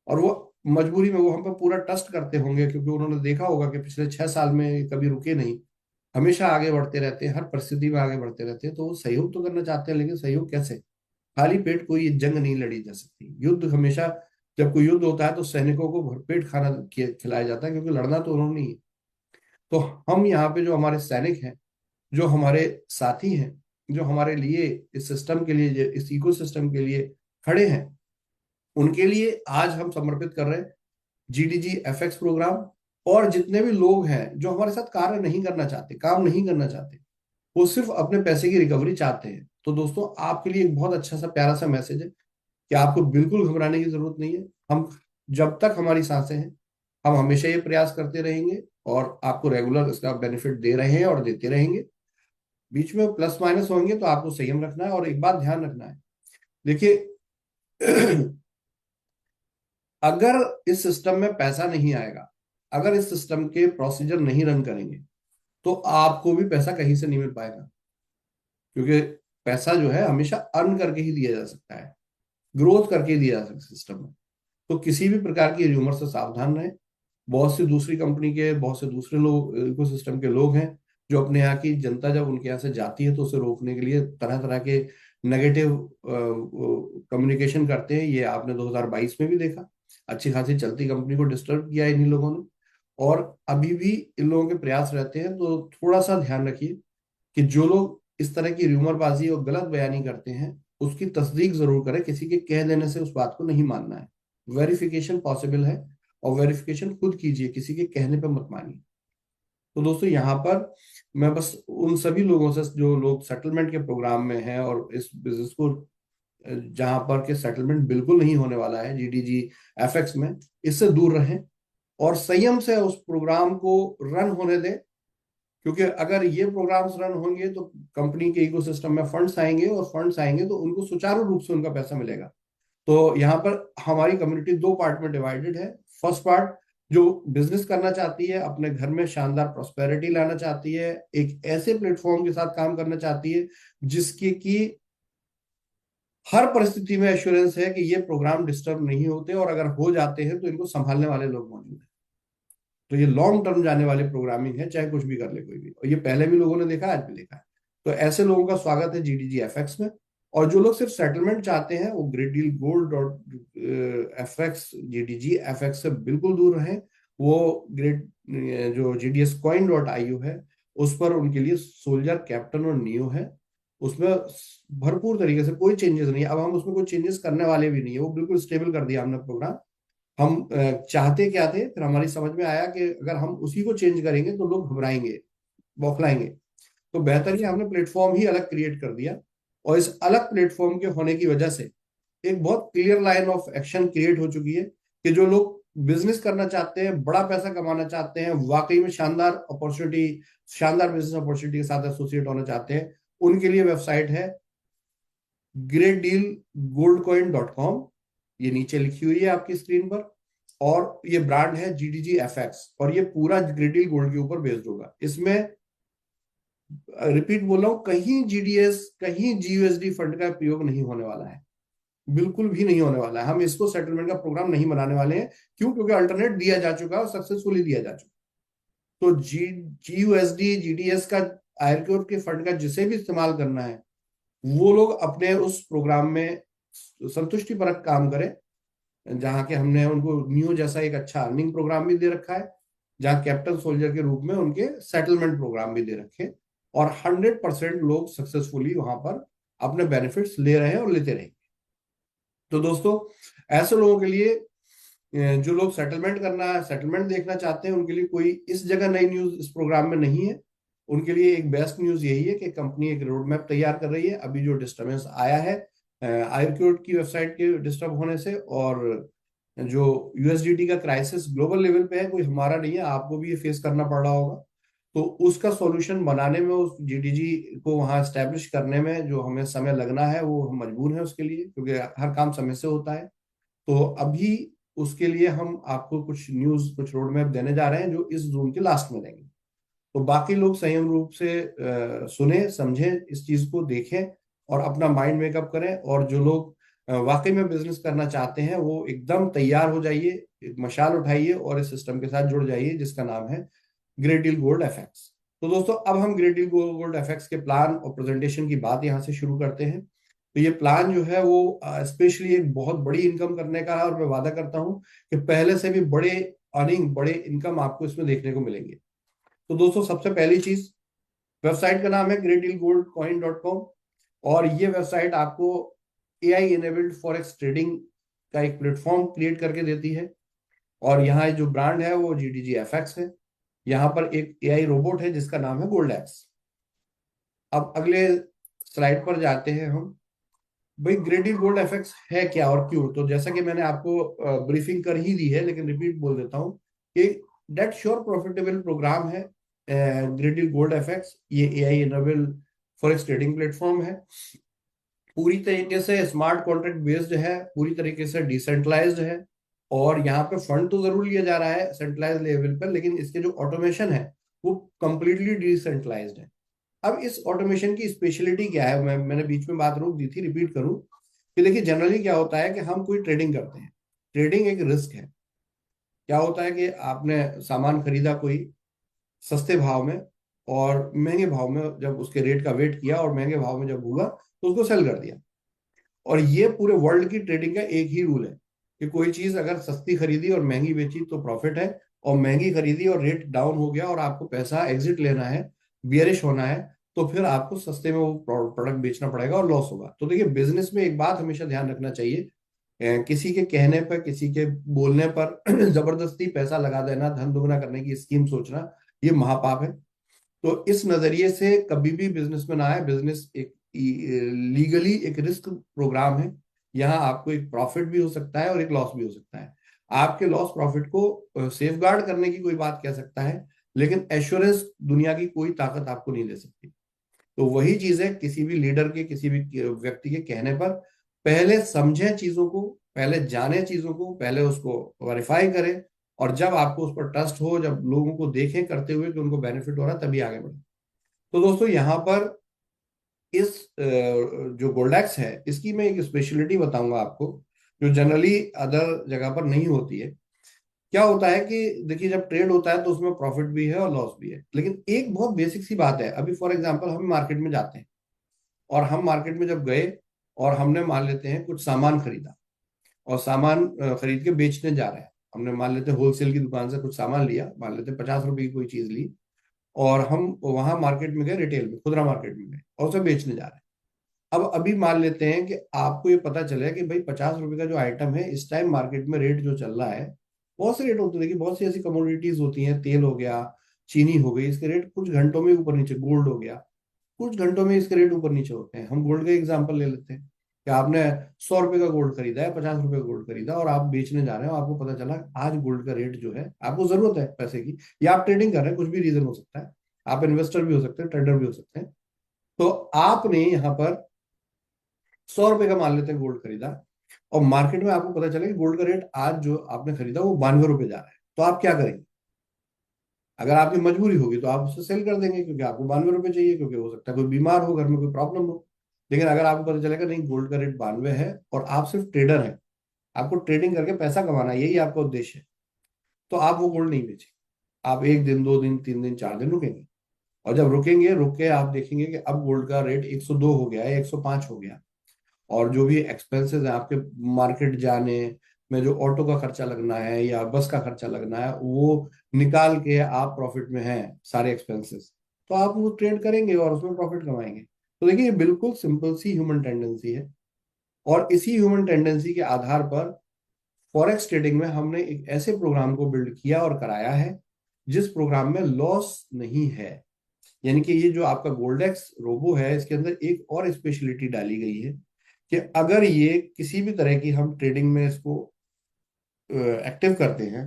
और वो मजबूरी में वो हम पे पूरा ट्रस्ट करते होंगे, क्योंकि उन्होंने देखा होगा कि पिछले 6 साल में कभी रुके नहीं, हमेशा आगे बढ़ते रहते हैं, हर परिस्थिति में आगे बढ़ते रहते हैं। तो वो सहयोग तो करना चाहते हैं, लेकिन सहयोग कैसे? खाली पेट कोई जंग नहीं लड़ी जा सकती। युद्ध हमेशा, जब कोई युद्ध होता है तो सैनिकों को भरपेट खाना खिलाया जाता है, क्योंकि लड़ना तो उन्होंने ही है। तो हम यहाँ पे जो हमारे सैनिक हैं, जो हमारे साथी हैं, जो हमारे लिए, इस सिस्टम के लिए, इस इको सिस्टम के लिए खड़े हैं, उनके लिए आज हम समर्पित कर रहे हैं जीडीजी एफएक्स प्रोग्राम। और जितने भी लोग हैं जो हमारे साथ कार्य नहीं करना चाहते, काम नहीं करना चाहते, वो सिर्फ अपने पैसे की रिकवरी चाहते हैं, तो दोस्तों आपके लिए एक बहुत अच्छा सा प्यारा सा मैसेज है कि आपको बिल्कुल घबराने की जरूरत नहीं है। हम, जब तक हमारी सांसें हैं, हम हमेशा ये प्रयास करते रहेंगे और आपको रेगुलर इसका बेनिफिट दे रहे हैं और देते रहेंगे। बीच में प्लस माइनस होंगे तो आपको संयम रखना है, और एक बात ध्यान रखना है, देखिए अगर इस सिस्टम में पैसा नहीं आएगा, अगर इस सिस्टम के प्रोसीजर नहीं रन करेंगे, तो आपको भी पैसा कहीं से नहीं मिल पाएगा, क्योंकि पैसा जो है हमेशा अर्न करके ही दिया जा सकता है, ग्रोथ करके दिया जा सकता है सिस्टम में। तो किसी भी प्रकार की र्यूमर से सावधान रहें। बहुत सी दूसरी कंपनी के, बहुत से दूसरे लोग, इको सिस्टम के लोग हैं, जो अपने यहाँ की जनता जब उनके यहाँ से जाती है तो उसे रोकने के लिए तरह तरह के नेगेटिव कम्युनिकेशन करते हैं। ये आपने 2022 में भी देखा, अच्छी खासी चलती कंपनी को डिस्टर्ब किया इन लोगों ने, और अभी भी इन लोगों के प्रयास रहते हैं। तो थोड़ा सा ध्यान रखिए कि जो लोग इस तरह की र्यूमरबाजी और गलत बयानी करते हैं, उसकी तस्दीक जरूर करें, किसी के कह देने से उस बात को नहीं मानना है। वेरिफिकेशन पॉसिबल है, और वेरिफिकेशन खुद कीजिए, किसी के कहने पर मत मानिए। तो दोस्तों यहाँ पर मैं बस उन सभी लोगों से, जो लोग सेटलमेंट के प्रोग्राम में हैं और इस बिजनेस को, जहां पर के सेटलमेंट बिल्कुल नहीं होने वाला है जीडीजी एफएक्स में, इससे दूर रहें और संयम से उस प्रोग्राम को रन होने दें। क्योंकि अगर ये प्रोग्राम्स रन होंगे तो कंपनी के इकोसिस्टम में फंड्स आएंगे, और फंड्स आएंगे तो उनको सुचारू रूप से उनका पैसा मिलेगा। तो यहाँ पर हमारी कम्युनिटी दो पार्ट में डिवाइडेड है। फर्स्ट पार्ट जो बिजनेस करना चाहती है, अपने घर में शानदार प्रॉस्पेरिटी लाना चाहती है, एक ऐसे प्लेटफॉर्म के साथ काम करना चाहती है जिसकी की हर परिस्थिति में एश्योरेंस है कि ये प्रोग्राम डिस्टर्ब नहीं होते, और अगर हो जाते हैं तो इनको संभालने वाले लोग मौजूद हैं। तो ये लॉन्ग टर्म जाने वाली प्रोग्रामिंग है, चाहे कुछ भी कर ले कोई भी, और ये पहले भी लोगों ने देखा है, आज भी देखा है। तो ऐसे लोगों का स्वागत है जीडीजी एफएक्स में। और जो लोग सिर्फ सेटलमेंट चाहते हैं वो great deal gold dot FX GDG FX से बिल्कुल दूर रहें। वो ग्रेट जो जीडीएस कॉइन डॉट आईओ है, उस पर उनके लिए सोल्जर, कैप्टन और नियो है। उसमें भरपूर तरीके से कोई चेंजेस नहीं है। अब हम उसमें कोई चेंजेस करने वाले भी नहीं है, वो बिल्कुल स्टेबल कर दिया हमने प्रोग्राम। हम चाहते क्या थे, फिर हमारी समझ में आया कि अगर हम उसी को चेंज करेंगे तो लोग घबराएंगे, बौखलाएंगे। तो बेहतर ही हमने प्लेटफॉर्म ही अलग क्रिएट कर दिया। और इस अलग प्लेटफॉर्म के होने की वजह से एक बहुत clear line of action create हो चुकी है कि जो लोग बिजनेस करना चाहते हैं, बड़ा पैसा कमाना चाहते हैं, वाकई में शानदार अपॉर्चुनिटी, शानदार बिजनेस अपॉर्चुनिटी के साथ एसोसिएट होना चाहते हैं, उनके लिए वेबसाइट है greatdealgoldcoin.com। ये नीचे लिखी हुई है आपकी स्क्रीन पर। और ये ब्रांड है जीडीजी एफएक्स, और ये पूरा ग्रेट डील गोल्ड के ऊपर बेस्ड होगा। इसमें रिपीट बोल रहा हूं, कहीं जीडीएस, कहीं जीयूएसडी फंड का प्रयोग नहीं होने वाला है, बिल्कुल भी नहीं होने वाला है। हम इसको सेटलमेंट का प्रोग्राम नहीं बनाने वाले हैं। क्यों? क्योंकि अल्टरनेट दिया जा चुका है और सक्सेसफुली दिया जा चुका है। तो जीयूएसडी जीडीएस का, आयरक्योर के फंड का जिसे भी इस्तेमाल करना है, वो लोग अपने उस प्रोग्राम में संतुष्टि परक काम करें, जहां के हमने उनको न्यू जैसा एक अच्छा अर्निंग प्रोग्राम भी दे रखा है, जहां कैप्टन सोल्जर के रूप में उनके सेटलमेंट प्रोग्राम भी दे रखे, और 100% लोग सक्सेसफुली वहां पर अपने बेनिफिट्स ले रहे हैं और लेते रहेंगे। तो दोस्तों, ऐसे लोगों के लिए, जो लोग सेटलमेंट करना है, सेटलमेंट देखना चाहते हैं, उनके लिए कोई इस जगह नई न्यूज इस प्रोग्राम में नहीं है। उनके लिए एक बेस्ट न्यूज यही है कि कंपनी एक रोड मैप तैयार कर रही है। अभी जो डिस्टर्बेंस आया है आयरक्योर की वेबसाइट के डिस्टर्ब होने से, और जो यूएसडीटी का क्राइसिस ग्लोबल लेवल पे है, कोई हमारा नहीं है, आपको भी ये फेस करना पड़ रहा होगा। तो उसका सॉल्यूशन बनाने में, उस जीडीजी को वहां स्टैब्लिश करने में जो हमें समय लगना है, वो हम मजबूर हैं उसके लिए, क्योंकि हर काम समय से होता है। तो अभी उसके लिए हम आपको कुछ न्यूज, कुछ रोड मैप देने जा रहे हैं, जो इस जून के लास्ट में देंगे। तो बाकी लोग संयम रूप से सुने, समझें, इस चीज को देखें और अपना माइंड मेकअप करें। और जो लोग वाकई में बिजनेस करना चाहते हैं, वो एकदम तैयार हो जाइए, एक मशाल उठाइए और इस सिस्टम के साथ जुड़ जाइए, जिसका नाम है ग्रेट डील गोल्ड एफएक्स। तो दोस्तों, अब हम ग्रेट डील गोल्ड एफएक्स के प्लान और प्रेजेंटेशन की बात यहाँ से शुरू करते हैं। तो ये प्लान जो है वो स्पेशली एक बहुत बड़ी इनकम करने का है, और मैं वादा करता हूँ कि पहले से भी बड़े अर्निंग, बड़े इनकम आपको इसमें देखने को मिलेंगे। तो दोस्तों, सबसे पहली चीज, वेबसाइट का नाम है greatdealgoldcoin.com। और ये वेबसाइट आपको एआई इनेबल्ड फॉरेक्स ट्रेडिंग का एक प्लेटफॉर्म क्रिएट करके देती है। और यहाँ जो ब्रांड है वो जीडीजी एफएक्स है। यहाँ पर एक एआई रोबोट है जिसका नाम है गोल्ड एक्स। अब अगले स्लाइड पर जाते हैं हम। भाई, ग्रेट डील गोल्ड एफएक्स है क्या और क्यों? तो जैसा कि मैंने आपको ब्रीफिंग कर ही दी है, लेकिन रिपीट बोल देता हूँ कि डेट श्योर प्रॉफिटेबल प्रोग्राम है ग्रेट डील गोल्ड एफएक्स। ये AI enable forex trading platform है, पूरी तरीके से स्मार्ट कॉन्ट्रैक्ट बेस्ड है, पूरी तरीके से डिसेंट्रलाइज्ड है। और यहाँ पे फंड तो जरूर लिया जा रहा है सेंट्रलाइज लेवल पर, लेकिन इसके जो ऑटोमेशन है वो कंप्लीटली डिसेंट्रलाइज्ड है। अब इस ऑटोमेशन की स्पेशलिटी क्या है? मैंने बीच में बात रोक दी थी, रिपीट करूं कि देखिए, जनरली क्या होता है कि हम कोई ट्रेडिंग करते हैं, ट्रेडिंग एक रिस्क है। क्या होता है कि आपने सामान खरीदा कोई सस्ते भाव में, और महंगे भाव में जब उसके रेट का वेट किया, और महंगे भाव में जब हुआ तो उसको सेल कर दिया। और ये पूरे वर्ल्ड की ट्रेडिंग का एक ही रूल है कि कोई चीज अगर सस्ती खरीदी और महंगी बेची तो प्रॉफिट है, और महंगी खरीदी और रेट डाउन हो गया और आपको पैसा एग्जिट लेना है, बियरिश होना है, तो फिर आपको सस्ते में वो प्रोडक्ट बेचना पड़ेगा और लॉस होगा। तो देखिए, बिजनेस में एक बात हमेशा ध्यान रखना चाहिए, किसी के कहने पर, किसी के बोलने पर जबरदस्ती पैसा लगा देना, धन दुगना करने की स्कीम सोचना, ये महापाप है। तो इस नजरिए से कभी भी बिजनेस में ना आए। बिजनेस एक लीगली एक रिस्क प्रोग्राम है। यहाँ आपको एक प्रॉफिट भी हो सकता है और एक लॉस भी हो सकता है। आपके लॉस प्रॉफिट को सेफ गार्ड करने की कोई बात कह सकता है, लेकिन एश्योरेंस दुनिया की कोई ताकत आपको नहीं दे सकती। तो वही चीज है, किसी भी लीडर के, किसी भी व्यक्ति के कहने पर पहले समझें चीजों को, पहले जाने चीजों को, पहले उसको वेरीफाई करें, और जब आपको उस पर ट्रस्ट हो, जब लोगों को देखें करते हुए कि उनको बेनिफिट हो रहा है, तभी आगे बढ़े। तो दोस्तों, यहाँ पर इस जो गोल्डेक्स है इसकी मैं एक स्पेशलिटी बताऊंगा आपको, जो जनरली अदर जगह पर नहीं होती है। क्या होता है कि देखिए, जब ट्रेड होता है तो उसमें प्रॉफिट भी है और लॉस भी है, लेकिन एक बहुत बेसिक सी बात है। अभी फॉर एग्जांपल हम मार्केट में जाते हैं, और हम मार्केट में जब गए और हमने मान लेते हैं कुछ सामान खरीदा, और सामान खरीद के बेचने जा रहे हैं। हमने मान लेते हैं होलसेल की दुकान से कुछ सामान लिया, मान लेते हैं 50 रुपए की कोई चीज ली, और हम वहां मार्केट में गए, रिटेल में, खुदरा मार्केट में गए और उसे बेचने जा रहे हैं। अब अभी मान लेते हैं कि आपको ये पता चले कि भाई 50 रुपए का जो आइटम है इस टाइम मार्केट में रेट जो चल रहा है, बहुत से रेट होते हैं। देखिए, बहुत सी ऐसी कमोडिटीज होती हैं, तेल हो गया, चीनी हो गई, इसके रेट कुछ घंटों में ऊपर नीचे, गोल्ड हो गया, कुछ घंटों में इसके रेट ऊपर नीचे होते हैं। हम गोल्ड का एग्जांपल ले लेते हैं कि आपने 100 रुपए का गोल्ड खरीदा है, 50 रुपए का गोल्ड खरीदा और आप बेचने जा रहे हो, आपको पता चला आज गोल्ड का रेट जो है, आपको जरूरत है पैसे की या आप ट्रेडिंग कर रहे हैं, कुछ भी रीजन हो सकता है, आप इन्वेस्टर भी हो सकते हैं, ट्रेडर भी हो सकते हैं। तो आपने यहाँ पर 100 रुपए का मान लेते हैं गोल्ड खरीदा, और मार्केट में आपको पता चला कि गोल्ड का रेट आज जो आपने खरीदा वो 92 रुपए जा रहा है, तो आप क्या करेंगे? अगर आपकी मजबूरी होगी तो आप उसे सेल कर देंगे, क्योंकि आपको 92 रुपए चाहिए, क्योंकि हो सकता है कोई बीमार हो, घर में कोई प्रॉब्लम हो। लेकिन अगर आपको पता चलेगा नहीं, गोल्ड का रेट 92 है और आप सिर्फ ट्रेडर हैं, आपको ट्रेडिंग करके पैसा कमाना है, यही आपका उद्देश्य है, तो आप वो गोल्ड नहीं बेचेंगे। आप 1 दिन, 2 दिन, 3 दिन, 4 दिन रुकेंगे, और जब रुकेंगे, रुक के आप देखेंगे कि अब गोल्ड का रेट 102 हो गया है, 105 हो गया, और जो भी एक्सपेंसेस है आपके मार्केट जाने में, जो ऑटो का खर्चा लगना है या बस का खर्चा लगना है, वो निकाल के आप प्रॉफिट में हैं सारे एक्सपेंसेस, तो आप वो ट्रेड करेंगे और उसमें प्रॉफिट कमाएंगे। तो देखिए, ये बिल्कुल सिंपल सी ह्यूमन टेंडेंसी है, और इसी ह्यूमन टेंडेंसी के आधार पर फॉरेक्स ट्रेडिंग में हमने एक ऐसे प्रोग्राम को बिल्ड किया और कराया है जिस प्रोग्राम में लॉस नहीं है। यानी कि ये जो आपका गोल्डेक्स रोबो है, इसके अंदर एक और स्पेशलिटी डाली गई है कि अगर ये किसी भी तरह की हम ट्रेडिंग में इसको एक्टिव करते हैं,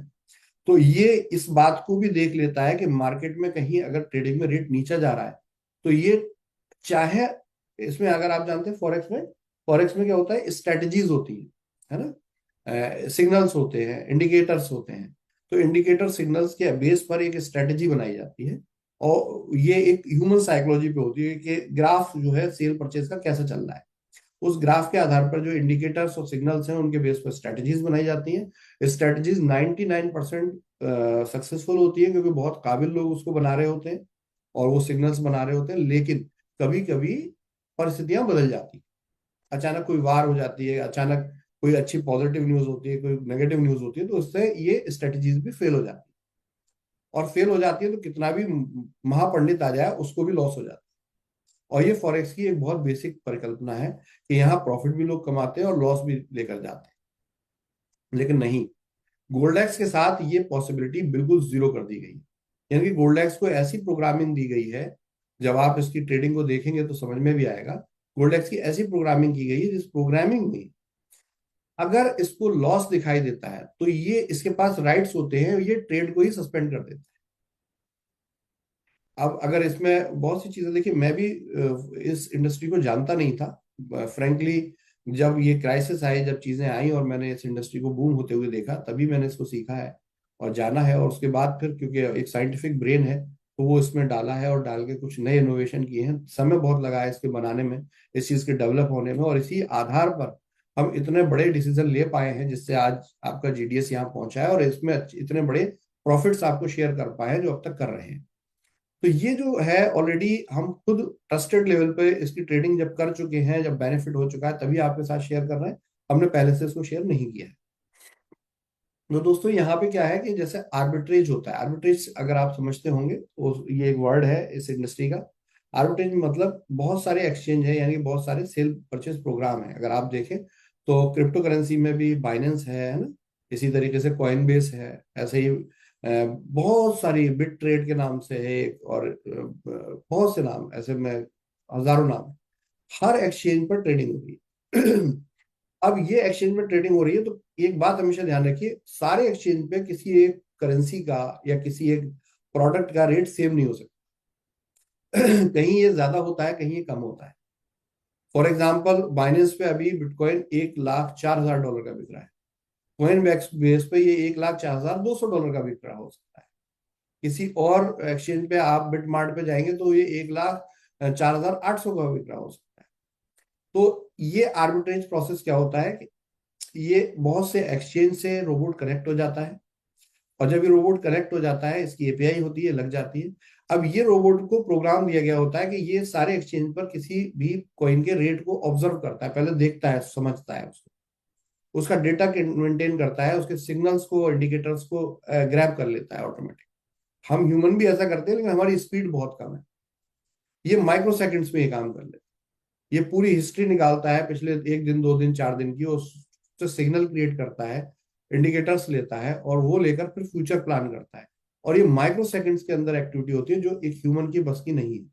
तो ये इस बात को भी देख लेता है कि मार्केट में कहीं अगर ट्रेडिंग में रेट नीचा जा रहा है, तो ये चाहे, इसमें अगर आप जानते हैं फॉरेक्स में क्या होता है, स्ट्रेटजीज होती है ना, सिग्नल्स होते हैं, इंडिकेटर्स होते हैं। तो इंडिकेटर सिग्नल्स के बेस पर एक स्ट्रेटजी बनाई जाती है, और ये एक ह्यूमन साइकोलॉजी पे होती है कि ग्राफ जो है सेल परचेज का कैसा चल रहा है। उस ग्राफ के आधार पर जो इंडिकेटर्स और सिग्नल्स हैं उनके बेस पर स्ट्रेटजीज बनाई जाती हैं। स्ट्रेटजीज 99% सक्सेसफुल होती है, क्योंकि बहुत काबिल लोग उसको बना रहे होते हैं और वो सिग्नल्स बना रहे होते हैं। लेकिन कभी कभी परिस्थितियां बदल जाती हैं, अचानक कोई वार हो जाती है, अचानक कोई अच्छी पॉजिटिव न्यूज होती है, कोई नेगेटिव न्यूज होती है, तो उससे ये स्ट्रेटजीज भी फेल हो जाती है, और फेल हो जाती है तो कितना भी महापंडित आ जाए उसको भी लॉस हो जाता है। और ये फॉरेक्स की एक बहुत बेसिक परिकल्पना है कि यहाँ प्रॉफिट भी लोग कमाते हैं और लॉस भी लेकर जाते हैं। लेकिन नहीं, गोल्डेक्स के साथ ये पॉसिबिलिटी बिल्कुल जीरो कर दी गई है। यानी कि गोल्डेक्स को ऐसी प्रोग्रामिंग दी गई है, जब आप इसकी ट्रेडिंग को देखेंगे तो समझ में भी आएगा। गोल्डेक्स की ऐसी प्रोग्रामिंग की गई है जिस प्रोग्रामिंग में अगर इसको लॉस दिखाई देता है तो ये इसके पास राइट्स होते हैं, ये ट्रेड को ही सस्पेंड कर देता है। अब अगर इसमें बहुत सी चीजें, देखिए मैं भी इस इंडस्ट्री को जानता नहीं था फ्रेंकली। जब ये क्राइसिस आई, जब चीजें आई और मैंने इस इंडस्ट्री को बूम होते हुए देखा, तभी मैंने इसको सीखा है और जाना है। और उसके बाद फिर क्योंकि एक साइंटिफिक ब्रेन है, तो वो इसमें डाला है और डाल के कुछ नए इनोवेशन किए हैं। समय बहुत लगा है इसके बनाने में, इस चीज के डेवलप होने में, और इसी आधार पर हम इतने बड़े डिसीजन ले पाए हैं जिससे आज आपका जीडीएस यहाँ पहुंचा है, और इसमें इतने बड़े प्रॉफिट्स आपको शेयर कर पाए हैं जो अब तक कर रहे हैं। तो ये जो है ऑलरेडी हम खुद ट्रस्टेड लेवल पे इसकी ट्रेडिंग जब कर चुके हैं, जब बेनिफिट हो चुका है, तभी आपके साथ शेयर कर रहे हैं। हमने पहले से इसको शेयर नहीं किया है। तो दोस्तों, यहाँ पे क्या है कि जैसे आर्बिट्रेज होता है, आर्बिट्रेज अगर आप समझते होंगे तो ये एक वर्ड है इस इंडस्ट्री का। आर्बिट्रेज मतलब बहुत सारे एक्सचेंज है, यानी कि बहुत सारे सेल परचेज प्रोग्राम है। अगर आप देखें तो क्रिप्टो करेंसी में भी बाइनेंस है ना, इसी तरीके से कॉइन बेस है, ऐसे ही बहुत सारी बिट ट्रेड के नाम से है एक, और बहुत से नाम ऐसे में, हजारों नाम। हर एक्सचेंज पर ट्रेडिंग हो रही है। अब ये एक्सचेंज में ट्रेडिंग हो रही है, तो एक बात हमेशा ध्यान रखिए, सारे एक्सचेंज पे किसी एक करेंसी का या किसी एक प्रोडक्ट का रेट सेम नहीं हो सकता। कहीं ये ज्यादा होता है, कहीं ये कम होता है। फॉर एग्जाम्पल, बाइनेंस पे अभी बिटकॉइन 1,04,000 डॉलर का बिक रहा है। कॉइन बैक्स बेस पे ये 1,04,200 डॉलर का बिक रहा हो सकता है। किसी और एक्सचेंज पे आप बिट मार्ट पे जाएंगे तो ये 1,00,000 4,800 का बिक रहा हो सकता है। तो ये आर्बिट्रेज प्रोसेस क्या होता है कि ये बहुत से एक्सचेंज से रोबोट कनेक्ट हो जाता है, और जब ये रोबोट कनेक्ट हो जाता है, इसकी एपीआई होती है, लग जाती है। अब ये रोबोट को प्रोग्राम दिया गया होता है कि ये सारे एक्सचेंज पर किसी भी कॉइन के रेट को ऑब्जर्व करता है, पहले देखता है, समझता है उसको, उसका डेटा मेंटेन करता है, उसके सिग्नल्स को, इंडिकेटर्स को ग्रैब कर लेता है ऑटोमेटिक। हम ह्यूमन भी ऐसा करते हैं, लेकिन हमारी स्पीड बहुत कम है। ये माइक्रो सेकंड्स में ये काम कर लेता है। ये पूरी हिस्ट्री निकालता है पिछले 1 दिन, 2 दिन, 4 दिन की, उससे सिग्नल क्रिएट करता है, इंडिकेटर्स लेता है, और वो लेकर फिर फ्यूचर प्लान करता है। और ये माइक्रो सेकंड्स के अंदर एक्टिविटी होती है, जो एक ह्यूमन की बस की नहीं है।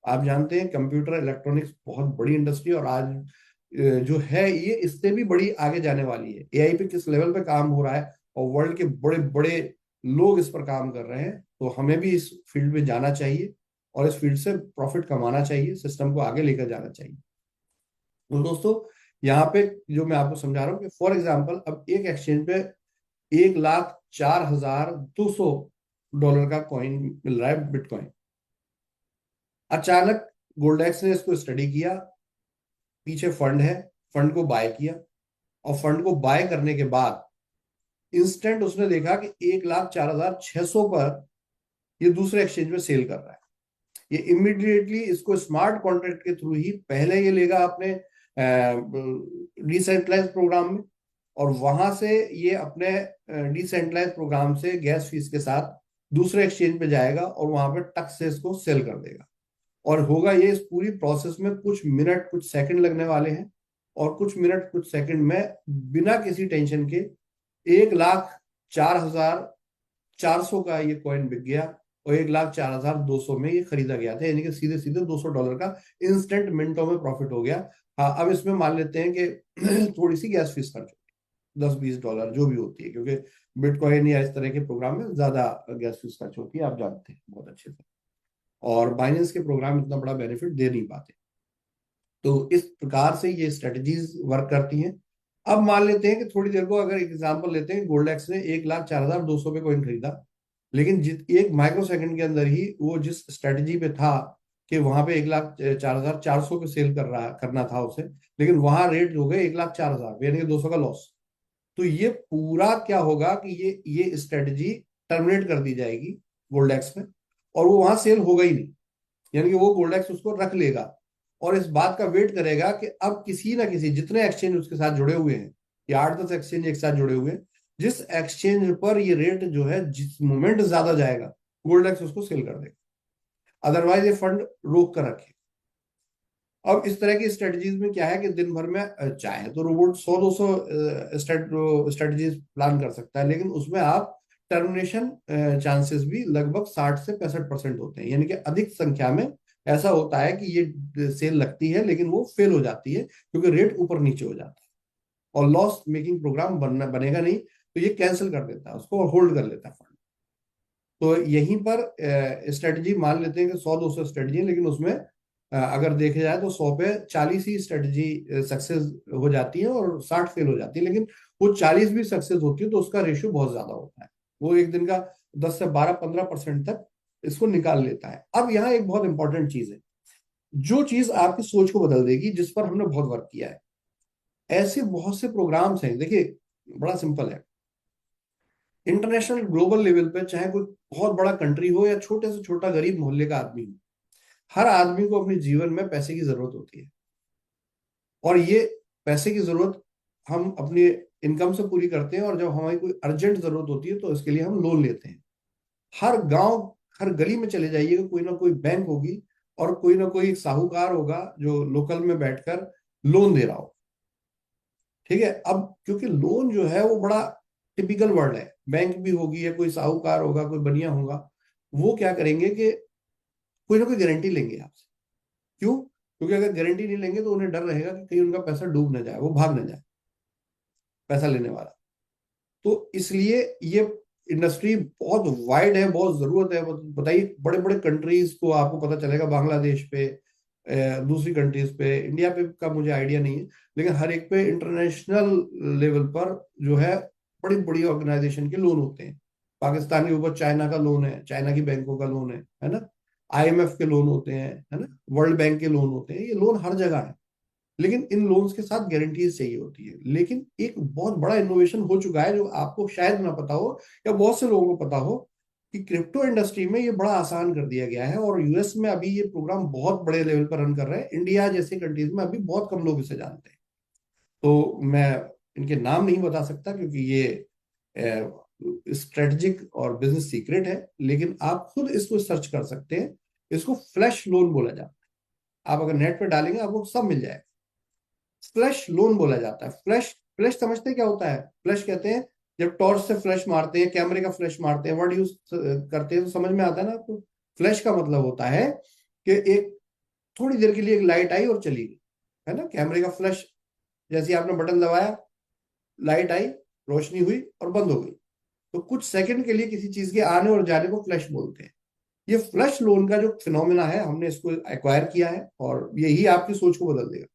आप जानते हैं कंप्यूटर इलेक्ट्रॉनिक्स बहुत बड़ी इंडस्ट्री, और आज जो है ये इससे भी बड़ी आगे जाने वाली है। एआई पे किस लेवल पे काम हो रहा है, और वर्ल्ड के बड़े बड़े लोग इस पर काम कर रहे हैं, तो हमें भी इस फील्ड में जाना चाहिए, और इस फील्ड से प्रॉफिट कमाना चाहिए, सिस्टम को आगे लेकर जाना चाहिए। तो दोस्तों, यहाँ पे जो मैं आपको समझा रहा हूँ कि फॉर एग्जाम्पल, अब एक एक्सचेंज पे 1,04,200 डॉलर का कॉइन मिल रहा है, बिटकॉइन। अचानक गोल्डेक्स ने इसको स्टडी किया, पीछे फंड है, फंड को बाय किया, और फंड को बाय करने के बाद इंस्टेंट उसने देखा कि 1,04,600 पर ये दूसरे एक्सचेंज में सेल कर रहा है। ये इमीडिएटली इसको स्मार्ट कॉन्ट्रैक्ट के थ्रू ही पहले ये लेगा अपने डिसेंट्रलाइज प्रोग्राम में, और वहां से ये अपने डिसेंट्रलाइज प्रोग्राम से गैस फीस के साथ दूसरे एक्सचेंज पे जाएगा, और वहां पे टक से इसको सेल कर देगा। और होगा ये, इस पूरी प्रोसेस में कुछ मिनट, कुछ सेकंड लगने वाले हैं, और कुछ मिनट, कुछ सेकंड में बिना किसी टेंशन के 1,04,400 का ये कॉइन बिक गया, और 1,04,200 में ये खरीदा गया था, यानी कि सीधे सीधे $200 का इंस्टेंट मिनटों में प्रॉफिट हो गया। हाँ, अब इसमें मान लेते हैं कि थोड़ी सी गैस फीस खर्च होती है, $10-20 जो भी होती है, क्योंकि बिटकॉइन या इस तरह के प्रोग्राम में ज्यादा गैस फीस खर्च होती है, आप जानते हैं बहुत अच्छे से। और बाइनेंस के प्रोग्राम इतना बड़ा बेनिफिट दे नहीं पाते। तो इस प्रकार से ये स्ट्रेटजीज वर्क करती हैं। अब मान लेते हैं कि थोड़ी देर को, अगर एग्जांपल लेते हैं, गोल्डेक्स ने 1,04,200 पे कॉइन खरीदा, लेकिन जित एक माइक्रो सेकंड के अंदर ही वो जिस स्ट्रेटजी पे था कि वहां पे 1,04,400 पे सेल करना था उसे, लेकिन वहां रेट हो गए 1,04,000, यानी कि 200 का लॉस। तो ये पूरा क्या होगा कि ये स्ट्रेटजी टर्मिनेट कर दी जाएगी गोल्डेक्स में, और वो वहां सेल होगा ही नहीं। यानी कि वो गोल्डेक्स उसको रख लेगा, और इस बात का वेट करेगा कि अब किसी ना किसी, जितने एक्सचेंज उसके साथ जुड़े हुए हैं, या 8-10 एक्सचेंज एक साथ जुड़े हुए हैं, जिस एक्सचेंज पर ये रेट जो है जिस मोमेंट ज्यादा जाएगा, गोल्डेक्स उसको सेल कर देगा, अदरवाइज ये फंड रोक कर रखे। अब इस तरह की स्ट्रेटजीज में क्या है कि दिन भर में चाहे तो रोबोट 100-200 स्ट्रेटजीज प्लान कर सकता है, लेकिन उसमें आप टर्मिनेशन चांसेस भी लगभग 60 से 65% होते हैं, यानी कि अधिक संख्या में ऐसा होता है कि ये सेल लगती है, लेकिन वो फेल हो जाती है, क्योंकि रेट ऊपर नीचे हो जाता है, और लॉस मेकिंग प्रोग्राम बनेगा नहीं, तो ये कैंसिल कर देता है उसको, और होल्ड कर लेता है फंड। तो यहीं पर स्ट्रेटजी मान लेते हैं कि 100-200 स्ट्रेटजी, लेकिन उसमें अगर देखा जाए तो 100 पे 40 ही स्ट्रेटजी सक्सेस हो जाती है, और 60 फेल हो जाती है। लेकिन वो 40 भी सक्सेस होती है तो उसका रेशियो बहुत ज्यादा होता है, वो एक दिन का 10 से 12-15% तक इसको निकाल लेता है। अब यहाँ एक बहुत इंपॉर्टेंट चीज है, जो चीज आपकी सोच को बदल देगी, जिस पर हमने बहुत वर्क किया है। ऐसे बहुत से प्रोग्राम्स हैं, देखिए बड़ा सिंपल है। इंटरनेशनल ग्लोबल लेवल पे, चाहे कोई बहुत बड़ा कंट्री हो या छोटे से छोटा गरीब मोहल्ले का आदमी हो, हर आदमी को अपने जीवन में पैसे की जरूरत होती है, और ये पैसे की जरूरत हम अपनी इनकम से पूरी करते हैं, और जब हमारी कोई अर्जेंट जरूरत होती है तो इसके लिए हम लोन लेते हैं। हर गांव, हर गली में चले जाइएगा, कोई ना कोई बैंक होगी, और कोई ना कोई साहूकार होगा जो लोकल में बैठकर लोन दे रहा हो। ठीक है, अब क्योंकि लोन जो है वो बड़ा टिपिकल वर्ड है, बैंक भी होगी, या कोई साहूकार होगा, कोई बनिया होगा, वो क्या करेंगे कि कोई ना कोई गारंटी लेंगे आपसे। क्यों? क्योंकि अगर गारंटी नहीं लेंगे तो उन्हें डर रहेगा कि कहीं उनका पैसा डूब ना जाए, वो भाग ना जाए पैसा लेने वाला। तो इसलिए ये इंडस्ट्री बहुत वाइड है, बहुत जरूरत है। बताइए, बड़े बड़े कंट्रीज को आपको पता चलेगा, बांग्लादेश पे, दूसरी कंट्रीज पे, इंडिया पे का मुझे आइडिया नहीं है, लेकिन हर एक पे इंटरनेशनल लेवल पर जो है बड़ी बड़ी ऑर्गेनाइजेशन के लोन होते हैं। पाकिस्तान के ऊपर चाइना का लोन है, चाइना की बैंकों का लोन है ना। IMF के लोन होते हैं, है ना, वर्ल्ड बैंक के लोन होते हैं, ये लोन हर जगह है। लेकिन इन लोन्स के साथ गारंटीज चाहिए होती है। लेकिन एक बहुत बड़ा इनोवेशन हो चुका है जो आपको शायद ना पता हो या बहुत से लोगों को पता हो, कि क्रिप्टो इंडस्ट्री में ये बड़ा आसान कर दिया गया है। और यूएस में अभी ये प्रोग्राम बहुत बड़े लेवल पर रन कर रहे हैं। इंडिया जैसे कंट्रीज में अभी बहुत कम लोग इसे जानते हैं। तो मैं इनके नाम नहीं बता सकता क्योंकि ये स्ट्रेटजिक और बिजनेस सीक्रेट है। लेकिन आप खुद इसको सर्च कर सकते हैं। इसको फ्लैश लोन बोला जाता है। आप अगर नेट पे डालेंगे आपको सब मिल जाएगा। फ्लैश लोन बोला जाता है। फ्लैश फ्लैश समझते हैं क्या होता है? फ्लैश कहते हैं जब टॉर्च से फ्लैश मारते हैं, कैमरे का फ्लैश मारते हैं, वर्ड यूज करते हैं तो समझ में आता है ना आपको। फ्लैश का मतलब होता है कि एक थोड़ी देर के लिए एक लाइट आई और चली गई, है ना। कैमरे का फ्लैश, जैसे आपने बटन दबाया, लाइट आई, रोशनी हुई और बंद हो गई। तो कुछ सेकंड के लिए किसी चीज के आने और जाने को फ्लैश बोलते हैं। ये फ्लैश लोन का जो फिनोमिना है, हमने इसको एक्वायर किया है और यही आपकी सोच को बदल देगा।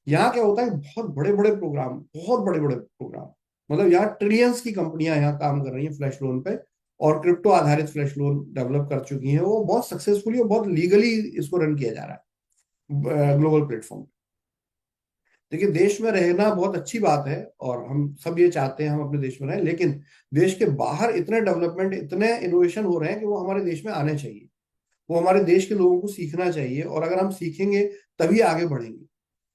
यहाँ क्या होता है, बहुत बड़े बड़े प्रोग्राम, मतलब यहाँ ट्रिलियंस की कंपनियां यहाँ काम कर रही हैं फ्लैश लोन पे। और क्रिप्टो आधारित फ्लैश लोन डेवलप कर चुकी हैं। वो बहुत सक्सेसफुली और बहुत लीगली इसको रन किया जा रहा है ग्लोबल प्लेटफॉर्म। देखिए, देश में रहना बहुत अच्छी बात है और हम सब ये चाहते हैं हम अपने देश में रहें। लेकिन देश के बाहर इतने डेवलपमेंट, इतने इनोवेशन हो रहे हैं कि वो हमारे देश में आने चाहिए। वो हमारे देश के लोगों को सीखना चाहिए और अगर हम सीखेंगे तभी आगे बढ़ेंगे।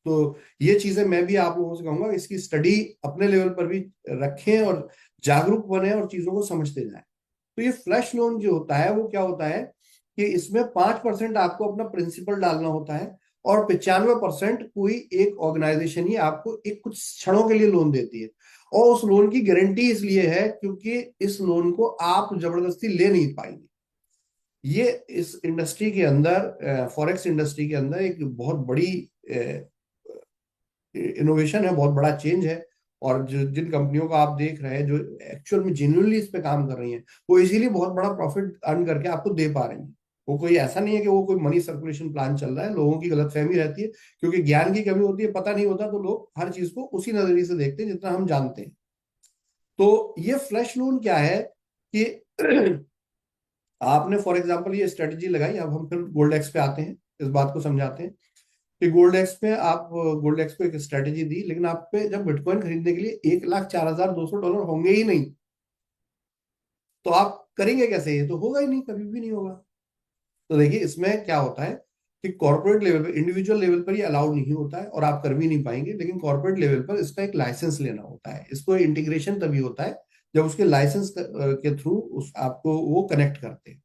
तो ये चीजें मैं भी आप लोगों से कहूंगा, इसकी स्टडी अपने लेवल पर भी रखें और जागरूक बने और चीजों को समझते जाएं। तो ये फ्लैश लोन जो होता है वो क्या होता है कि इसमें 5% आपको अपना प्रिंसिपल डालना होता है और 95% कोई एक ऑर्गेनाइजेशन ही आपको एक कुछ क्षणों के लिए लोन देती है। और उस लोन की गारंटी इसलिए है क्योंकि इस लोन को आप जबरदस्ती ले नहीं पाएंगे। ये इस इंडस्ट्री के अंदर, फॉरेक्स इंडस्ट्री के अंदर एक बहुत बड़ी इनोवेशन है, बहुत बड़ा चेंज है। और जो जिन कंपनियों को आप देख रहे हैं जो एक्चुअल में जेन्युइनली इस पे काम कर रही हैं, वो इसीलिए बहुत बड़ा प्रॉफिट अर्न करके आपको दे पा रही हैं। वो कोई ऐसा नहीं है कि वो कोई मनी सर्कुलेशन प्लान चल रहा है। लोगों की गलतफहमी रहती है क्योंकि ज्ञान की कमी होती है, पता नहीं होता, तो लोग हर चीज को उसी नजरिए से देखते हैं जितना हम जानते हैं। तो ये फ्लैश लोन क्या है कि आपने फॉर एग्जाम्पल ये स्ट्रेटेजी लगाई। अब हम फिर गोल्ड एक्स पे आते हैं, इस बात को समझाते हैं कि गोल्ड एक्स पे आप गोल्ड एक्स को एक स्ट्रेटेजी दी, लेकिन आप पे जब बिटकॉइन खरीदने के लिए $1,04,200 होंगे ही नहीं, तो आप करेंगे कैसे? ये तो होगा ही नहीं, कभी भी नहीं होगा। तो देखिए, इसमें क्या होता है कि कॉर्पोरेट लेवल पर, इंडिविजुअल लेवल पर ये अलाउड नहीं होता है और आप कर भी नहीं पाएंगे। लेकिन कॉर्पोरेट लेवल पर इसका एक लाइसेंस लेना होता है। इसको इंटीग्रेशन तभी होता है जब उसके लाइसेंस के थ्रू उस आपको वो कनेक्ट करते हैं।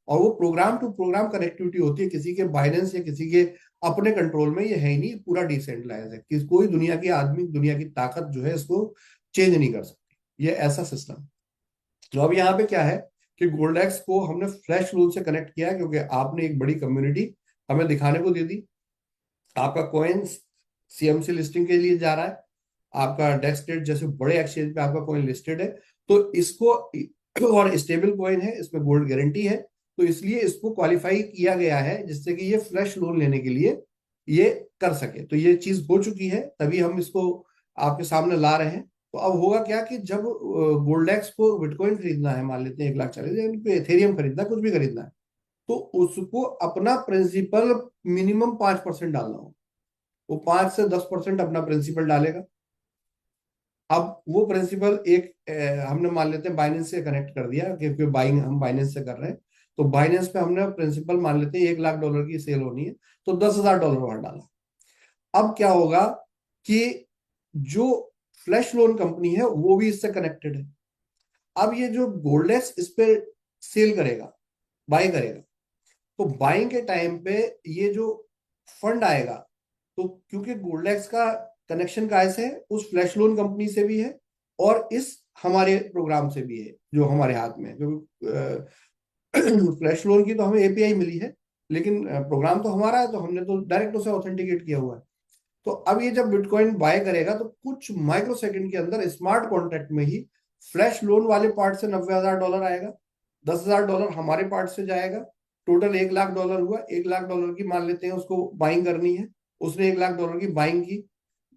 और वो प्रोग्राम टू प्रोग्राम कनेक्टिविटी होती है। किसी के बाइनेंस या किसी के अपने कंट्रोल में ये है ही नहीं, पूरा डिसेंट्रलाइज है कि कोई दुनिया की आदमी, दुनिया की ताकत जो है इसको चेंज नहीं कर सकती। ये ऐसा सिस्टम। तो अब यहाँ पे क्या है कि गोल्डेक्स को हमने फ्लैश रूल से कनेक्ट किया है क्योंकि आपने एक बड़ी कम्युनिटी हमें दिखाने को दे दी। आपका कॉइन CMC लिस्टिंग के लिए जा रहा है, आपका डेक्स डेट जैसे बड़े एक्सचेंज पे आपका कॉइन लिस्टेड है। तो इसको, और स्टेबल कॉइन है, इसमें गोल्ड गारंटी है, तो इसलिए इसको क्वालिफाई किया गया है जिससे कि ये फ्लैश लोन लेने के लिए ये कर सके। तो ये चीज हो चुकी है, तभी हम इसको आपके सामने ला रहे हैं। तो अब होगा क्या कि जब गोल्डेक्स को बिटकॉइन खरीदना है, मान लेते हैं 1,40,000 पे एथेरियम खरीदना है, कुछ भी खरीदना है, तो उसको अपना प्रिंसिपल मिनिमम 5% डालना होगा। वो 5 से 10% अपना प्रिंसिपल डालेगा। अब वो प्रिंसिपल एक हमने मान लेते हैं बाइनेंस से कनेक्ट कर दिया क्योंकि बाइंग हम बाइनेंस से कर रहे हैं। तो बाइनेंस पे हमने प्रिंसिपल मान लेते हैं $1,00,000 की सेल होनी है, तो $10,000 वहां डाला। अब क्या होगा कि जो फ्लैश लोन कंपनी है वो भी इससे कनेक्टेड है। अब ये जो गोल्डेक्स इस पे सेल करेगा, बाय करेगा, तो बाइंग के टाइम पे ये जो फंड आएगा, तो क्योंकि गोल्डेक्स का कनेक्शन का ऐसे है, उस फ्लैश लोन कंपनी से भी है और इस हमारे प्रोग्राम से भी है जो हमारे हाथ में है। क्योंकि फ्लैश लोन की तो हमें API मिली है, लेकिन प्रोग्राम तो हमारा है, तो हमने तो डायरेक्ट उसे ऑथेंटिकेट किया हुआ है। तो अब ये जब बिटकॉइन बाय करेगा तो कुछ माइक्रो सेकंड के अंदर स्मार्ट कॉन्ट्रैक्ट में ही फ्लैश लोन वाले पार्ट से $90,000 आएगा, $10,000 हमारे पार्ट से जाएगा, टोटल $1,00,000 हुआ। $1,00,000 की मान लेते हैं उसको बाइंग करनी है, उसने $1,00,000 की बाइंग की।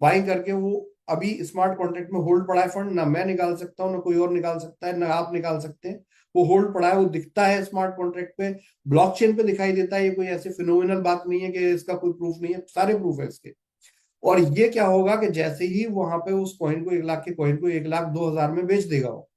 बाइंग करके वो अभी स्मार्ट कॉन्ट्रैक्ट में होल्ड पड़ा है फंड, ना मैं निकाल सकता हूँ, ना कोई और निकाल सकता है, ना आप निकाल सकते हैं। वो होल्ड पड़ा है, वो दिखता है स्मार्ट कॉन्ट्रैक्ट पे, ब्लॉकचेन पे दिखाई देता है। ये कोई ऐसी फिनोमिनल बात नहीं है कि इसका कोई प्रूफ नहीं है, सारे प्रूफ है इसके। और ये क्या होगा कि जैसे ही वहां पे उस कॉइन को, 1 लाख के कॉइन को 1,02,000 में बेच देगा वो,